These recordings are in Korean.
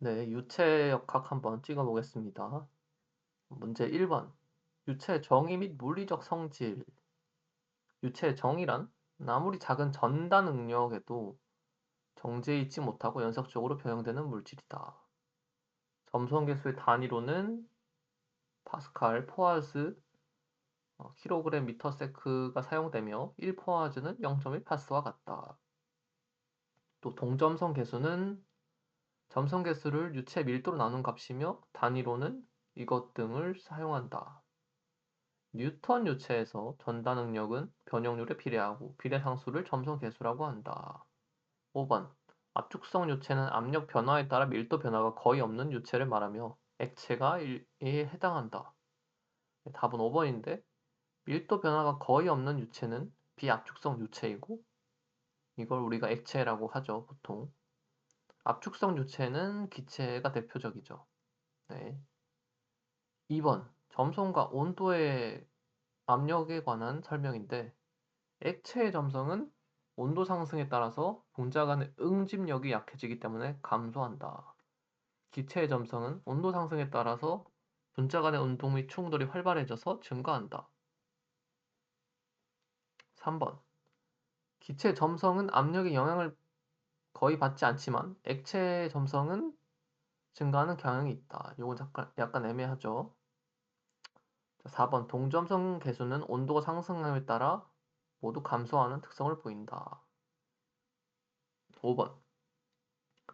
네, 유체 역학 한번 찍어 보겠습니다. 문제 1번. 유체의 정의 및 물리적 성질. 유체의 정의란 아무리 작은 전다 능력에도 정지해 있지 못하고 연속적으로 변형되는 물질이다. 점성계수의 단위로는 파스칼, 포아즈, 킬로그램, 미터세크가 사용되며 1포아즈는 0.1 파스와 같다. 또 동점성 계수는 점성 계수를 유체 밀도로 나눈 값이며 단위로는 이것 등을 사용한다. 뉴턴 유체에서 전다 능력은 변형률에 비례하고 비례상수를 점성 계수라고 한다. 5번. 압축성 유체는 압력 변화에 따라 밀도 변화가 거의 없는 유체를 말하며 액체가 1에 해당한다. 답은 5번인데 밀도 변화가 거의 없는 유체는 비압축성 유체이고 이걸 우리가 액체라고 하죠, 보통. 압축성 유체는 기체가 대표적이죠. 네. 2번. 점성과 온도의 압력에 관한 설명인데 액체의 점성은 온도 상승에 따라서 분자 간의 응집력이 약해지기 때문에 감소한다. 기체의 점성은 온도 상승에 따라서 분자 간의 운동 및 충돌이 활발해져서 증가한다. 3번. 기체 점성은 압력의 영향을 거의 받지 않지만 액체의 점성은 증가하는 경향이 있다. 이건 약간 애매하죠. 4번. 동점성 계수는 온도가 상승함에 따라 모두 감소하는 특성을 보인다. 5번.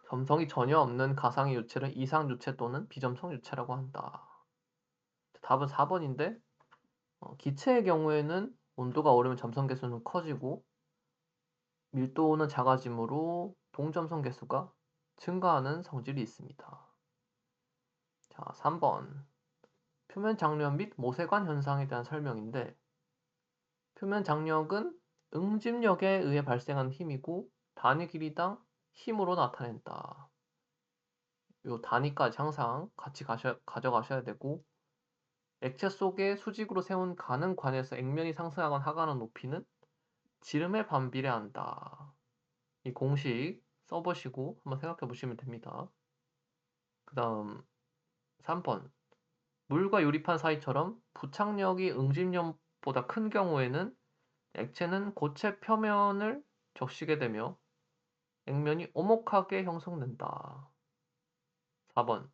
점성이 전혀 없는 가상의 유체를 이상 유체 또는 비점성 유체라고 한다. 답은 4번인데 기체의 경우에는 온도가 오르면 점성 계수는 커지고 밀도는 작아지므로 동점성 계수가 증가하는 성질이 있습니다. 자, 3번. 표면 장력 및 모세관 현상에 대한 설명인데 표면 장력은 응집력에 의해 발생한 힘이고 단위 길이당 힘으로 나타낸다. 요 단위까지 항상 같이 가져가셔야 되고 액체 속에 수직으로 세운 가는 관에서 액면이 상승하거나 하가는 높이는 지름에 반비례한다. 이 공식 써보시고 한번 생각해 보시면 됩니다. 그 다음 3번. 물과 유리판 사이처럼 부착력이 응집력보다 큰 경우에는 액체는 고체 표면을 적시게 되며 액면이 오목하게 형성된다. 4번.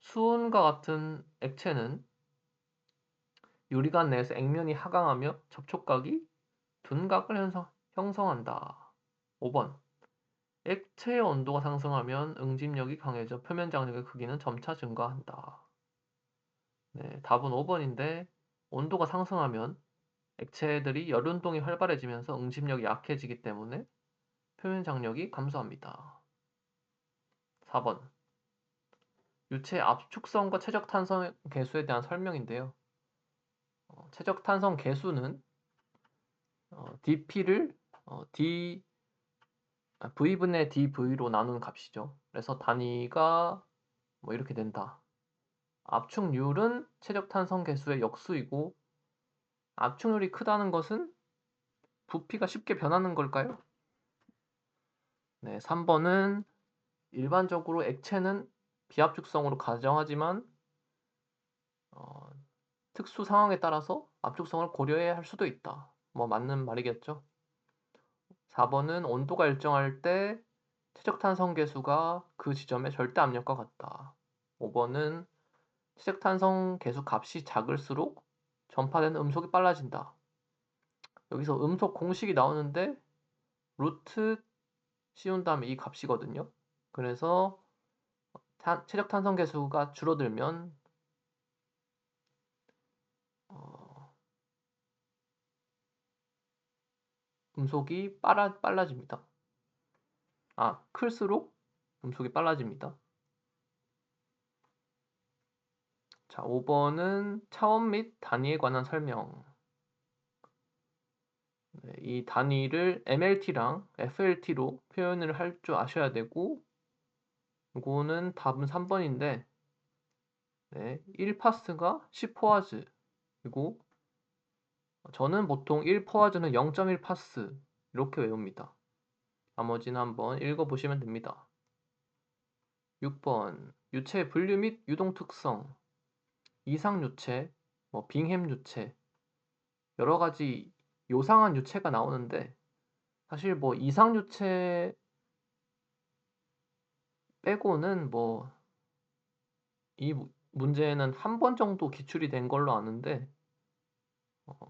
수은과 같은 액체는 유리관 내에서 액면이 하강하며 접촉각이 둔각을 형성한다. 5번. 액체의 온도가 상승하면 응집력이 강해져 표면 장력의 크기는 점차 증가한다. 네, 답은 5번인데 온도가 상승하면 액체들이 열운동이 활발해지면서 응집력이 약해지기 때문에 표면 장력이 감소합니다. 4번. 유체의 압축성과 최적탄성 계수에 대한 설명인데요. 최적탄성 계수는 dp를 V분의 dV로 나눈 값이죠. 그래서 단위가 뭐 이렇게 된다. 압축률은 최적탄성 계수의 역수이고 압축률이 크다는 것은 부피가 쉽게 변하는 걸까요? 네, 3번은 일반적으로 액체는 비압축성으로 가정하지만 특수 상황에 따라서 압축성을 고려해야 할 수도 있다. 뭐 맞는 말이겠죠. 4번은 온도가 일정할 때 최적탄성 계수가 그 지점의 절대 압력과 같다. 5번은 최적탄성 계수 값이 작을수록 전파되는 음속이 빨라진다. 여기서 음속 공식이 나오는데 루트 씌운 다음에 이 값이거든요. 그래서 최적탄성 계수가 줄어들면 음속이 빨라집니다. 클수록 음속이 빨라집니다. 자, 5번은 차원 및 단위에 관한 설명. 네, 이 단위를 mLT랑 FLT로 표현을 할 줄 아셔야 되고 이거는 답은 3번인데 네, 1파스가 10포아즈 그리고 저는 보통 1포아즈는 0.1파스 이렇게 외웁니다. 나머지는 한번 읽어보시면 됩니다. 6번 유체의 분류 및 유동 특성, 이상유체, 빙햄유체, 여러 가지 요상한 유체가 나오는데 사실 이상유체 빼고는 이 문제는 한 번 정도 기출이 된 걸로 아는데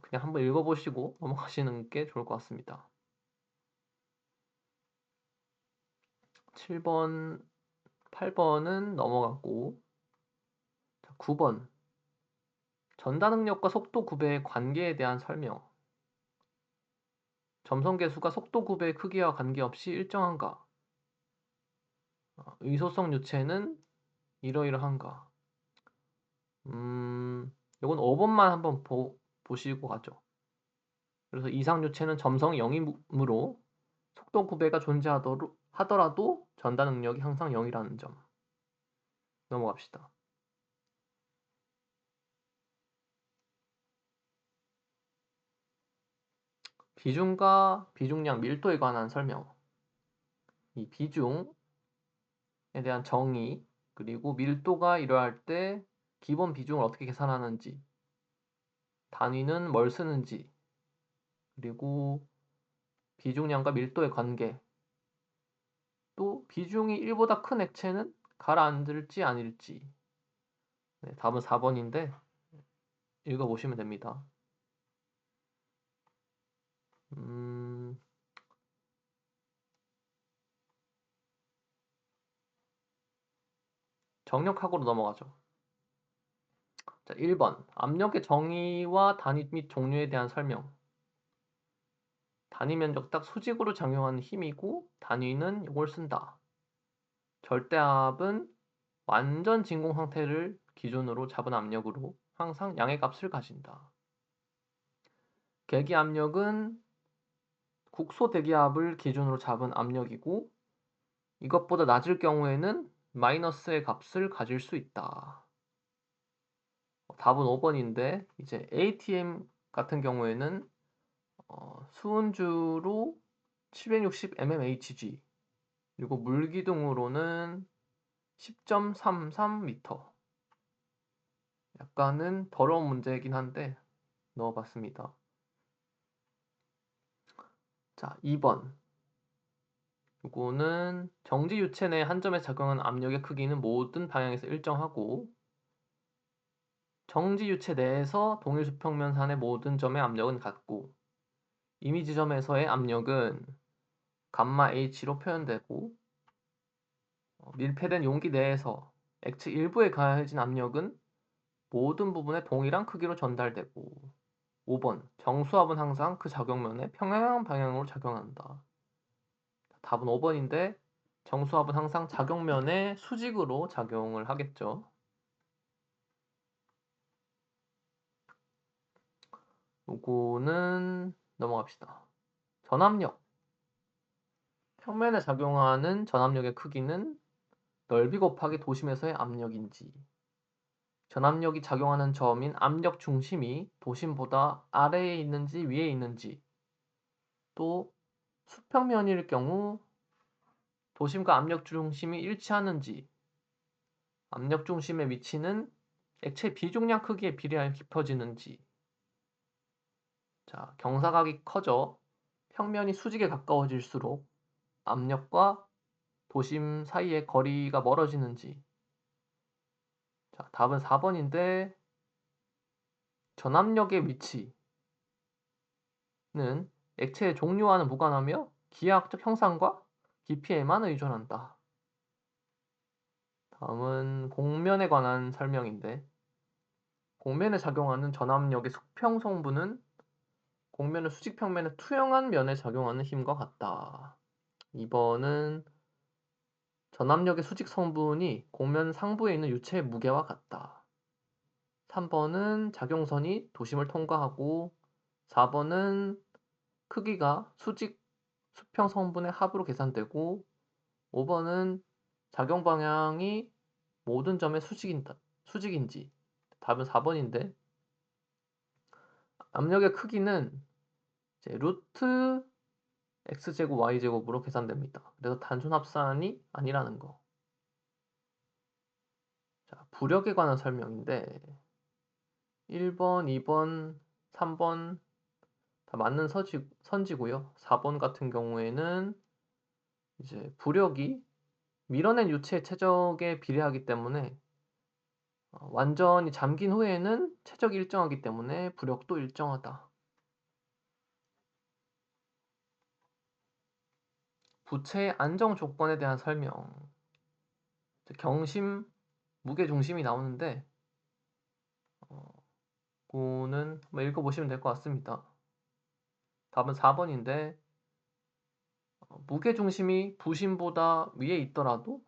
그냥 한번 읽어보시고 넘어가시는 게 좋을 것 같습니다. 7번, 8번은 넘어갔고 9번 전다능력과 속도 구배의 관계에 대한 설명. 점성계수가 속도 구배의 크기와 관계없이 일정한가? 의소성 유체는 이러이러한가? 이건 5번만 한번 보시고 가죠. 그래서 이상 유체는 점성이 0이므로 속도 구배가 존재하더라도 전다 능력이 항상 0이라는 점. 넘어갑시다. 비중과 비중량 밀도에 관한 설명. 이 비중에 대한 정의, 그리고 밀도가 이러할 때 기본 비중을 어떻게 계산하는지, 단위는 뭘 쓰는지, 그리고 비중량과 밀도의 관계, 또 비중이 1보다 큰 액체는 가라앉을지 아닐지. 네, 답은 4번인데 읽어보시면 됩니다. 정력학으로 넘어가죠. 자, 1번 압력의 정의와 단위 및 종류에 대한 설명. 단위 면적 딱 수직으로 작용하는 힘이고 단위는 이걸 쓴다. 절대압은 완전 진공 상태를 기준으로 잡은 압력으로 항상 양의 값을 가진다. 계기압력은 국소 대기압을 기준으로 잡은 압력이고 이것보다 낮을 경우에는 마이너스의 값을 가질 수 있다. 답은 5번인데 이제 ATM 같은 경우에는 수은주로 760 mmHg 그리고 물기둥으로는 10.33m. 약간은 더러운 문제이긴 한데 넣어봤습니다. 자, 2번. 이거는 정지 유체 내 한 점에 작용하는 압력의 크기는 모든 방향에서 일정하고 정지 유체 내에서 동일 수평면산의 모든 점의 압력은 같고 이미 지점에서의 압력은 감마 H로 표현되고 밀폐된 용기 내에서 액체 일부에 가해진 압력은 모든 부분에 동일한 크기로 전달되고 5번 정수압은 항상 그 작용면에 평행한 방향으로 작용한다. 답은 5번인데 정수압은 항상 작용면에 수직으로 작용을 하겠죠. 요거는 넘어갑시다. 전압력. 평면에 작용하는 전압력의 크기는 넓이 곱하기 도심에서의 압력인지 전압력이 작용하는 점인 압력 중심이 도심보다 아래에 있는지 위에 있는지 또 수평면일 경우 도심과 압력 중심이 일치하는지 압력 중심의 위치는 액체 비중량 크기에 비례하여 깊어지는지 자, 경사각이 커져 평면이 수직에 가까워질수록 압력과 도심 사이의 거리가 멀어지는지 자, 답은 4번인데 전압력의 위치는 액체의 종류와는 무관하며 기하학적 형상과 깊이에만 의존한다. 다음은 곡면에 관한 설명인데 곡면에 작용하는 전압력의 수평 성분은 곡면은 수직 평면의 투영한 면에 작용하는 힘과 같다. 2번은 전압력의 수직 성분이 곡면 상부에 있는 유체의 무게와 같다. 3번은 작용선이 도심을 통과하고 4번은 크기가 수직 수평 성분의 합으로 계산되고 5번은 작용 방향이 모든 점의 수직인지 답은 4번인데 압력의 크기는 이제 루트 x제곱 y제곱으로 계산됩니다. 그래서 단순 합산이 아니라는 거. 자, 부력에 관한 설명인데 1번, 2번, 3번 다 맞는 선지고요. 4번 같은 경우에는 이제 부력이 밀어낸 유체의 최적에 비례하기 때문에 완전히 잠긴 후에는 최적이 일정하기 때문에 부력도 일정하다. 부체의 안정 조건에 대한 설명. 경심, 무게중심이 나오는데 그거는 한번 읽어보시면 될 것 같습니다. 답은 4번인데 무게중심이 부심보다 위에 있더라도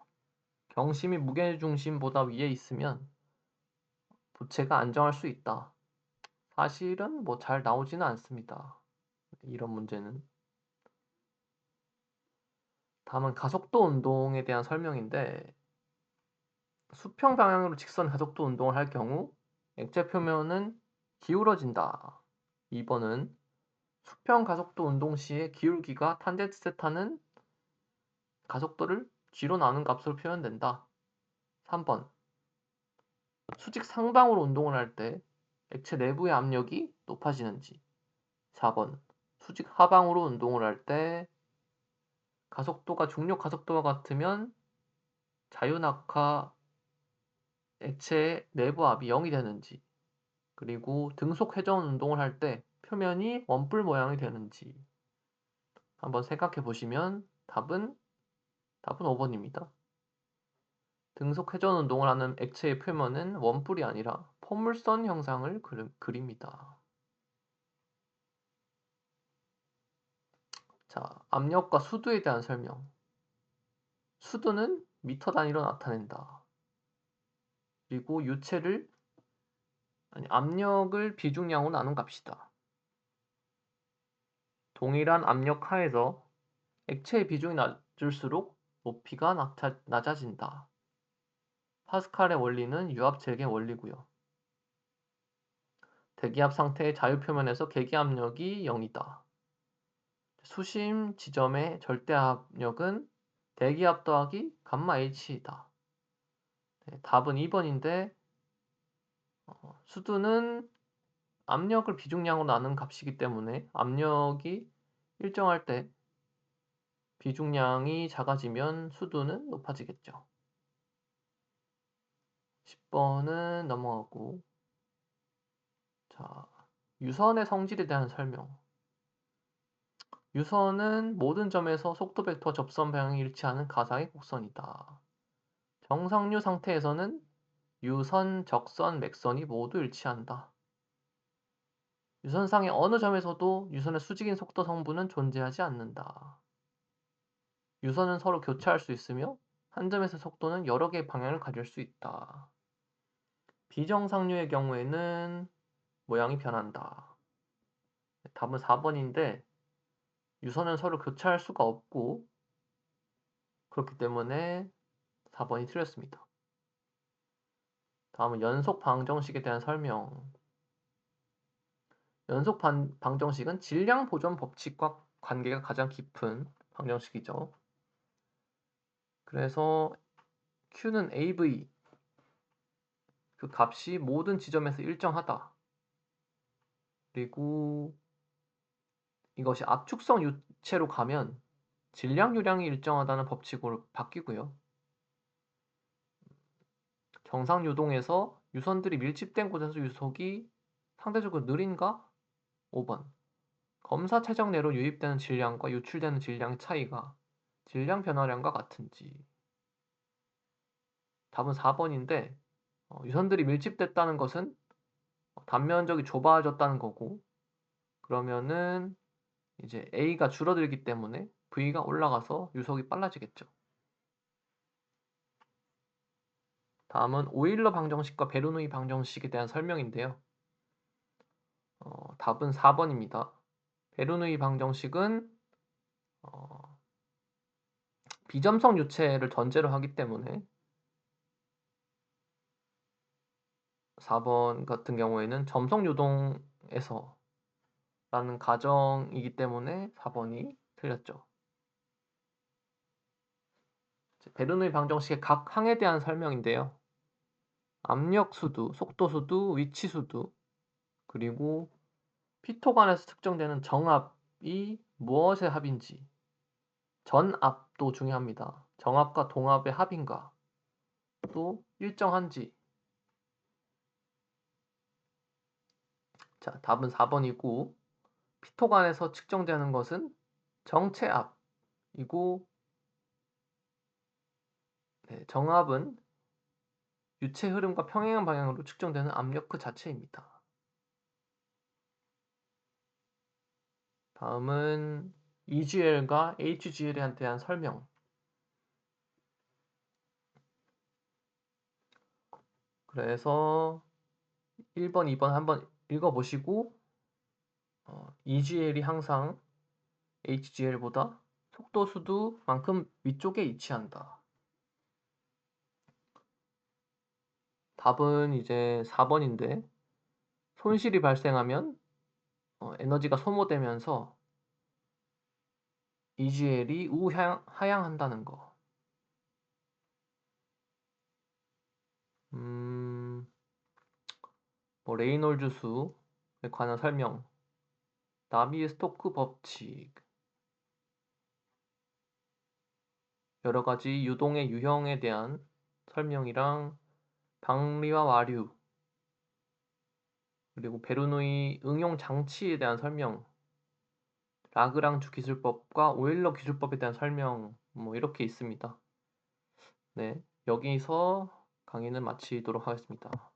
경심이 무게중심보다 위에 있으면 부체가 안정할 수 있다. 사실은 뭐 잘 나오지는 않습니다. 이런 문제는. 다음은 가속도 운동에 대한 설명인데 수평 방향으로 직선 가속도 운동을 할 경우 액체 표면은 기울어진다. 2번은 수평 가속도 운동 시에 기울기가 탄젠트세타는 가속도를 g로 나눈 값으로 표현된다. 3번 수직 상방으로 운동을 할 때 액체 내부의 압력이 높아지는지. 4번 수직 하방으로 운동을 할 때 가속도가 중력 가속도와 같으면 자유낙하 액체의 내부압이 0이 되는지. 그리고 등속 회전 운동을 할 때 표면이 원뿔 모양이 되는지 한번 생각해 보시면 답은 5번입니다. 등속 회전 운동을 하는 액체의 표면은 원뿔이 아니라 포물선 형상을 그립니다. 자, 압력과 수두에 대한 설명. 수두는 미터 단위로 나타낸다. 그리고 압력을 비중량으로 나눈 값이다. 동일한 압력 하에서 액체의 비중이 낮을수록 높이가 낮아진다. 파스칼의 원리는 유압 제개 원리고요. 대기압 상태의 자유표면에서 계기압력이 0이다. 수심 지점의 절대압력은 대기압 더하기 감마 H이다. 네, 답은 2번인데 수두는 압력을 비중량으로 나눈 값이기 때문에 압력이 일정할 때 비중량이 작아지면 수두는 높아지겠죠. 10번은 넘어가고 자, 유선의 성질에 대한 설명. 유선은 모든 점에서 속도 벡터와 접선 방향이 일치하는 가상의 곡선이다. 정상류 상태에서는 유선, 적선, 맥선이 모두 일치한다. 유선상의 어느 점에서도 유선의 수직인 속도 성분은 존재하지 않는다. 유선은 서로 교차할 수 있으며 한 점에서 속도는 여러 개의 방향을 가질 수 있다. 비정상류의 경우에는 모양이 변한다. 답은 4번인데 유선은 서로 교차할 수가 없고 그렇기 때문에 4번이 틀렸습니다. 다음은 연속 방정식에 대한 설명. 연속 방정식은 질량 보존 법칙과 관계가 가장 깊은 방정식이죠. 그래서 Q는 AV 그 값이 모든 지점에서 일정하다. 그리고 이것이 압축성 유체로 가면 질량 유량이 일정하다는 법칙으로 바뀌고요. 정상 유동에서 유선들이 밀집된 곳에서 유속이 상대적으로 느린가? 5번. 검사 최적 내로 유입되는 질량과 유출되는 질량의 차이가 질량 변화량과 같은지. 답은 4번인데 유선들이 밀집됐다는 것은 단면적이 좁아졌다는 거고 그러면은 이제 A가 줄어들기 때문에 V가 올라가서 유속이 빨라지겠죠. 다음은 오일러 방정식과 베르누이 방정식에 대한 설명인데요. 답은 4번입니다. 베르누이 방정식은 비점성 유체를 전제로 하기 때문에 4번 같은 경우에는 점성 유동에서 라는 가정이기 때문에 4번이 틀렸죠. 베르누이 방정식의 각 항에 대한 설명인데요. 압력수두, 속도수두, 위치수두, 그리고 피토관에서 측정되는 정압이 무엇의 합인지, 전압도 중요합니다. 정압과 동압의 합인가, 또 일정한지. 자, 답은 4번이고 피토관에서 측정되는 것은 정체압이고, 정압은 유체 흐름과 평행한 방향으로 측정되는 압력 그 자체입니다. 다음은 EGL과 HGL에 대한 설명. 그래서 1번, 2번 한번 읽어보시고 EGL이 항상 HGL보다 속도 수두만큼 위쪽에 위치한다. 답은 이제 4번인데, 손실이 발생하면 에너지가 소모되면서 EGL이 하향한다는 거. 레이놀즈 수에 관한 설명, 나비-스토크 법칙, 여러 가지 유동의 유형에 대한 설명이랑 방리와 와류, 그리고 베르노이 응용 장치에 대한 설명, 라그랑쥬 기술법과 오일러 기술법에 대한 설명, 이렇게 있습니다. 네, 여기서 강의는 마치도록 하겠습니다.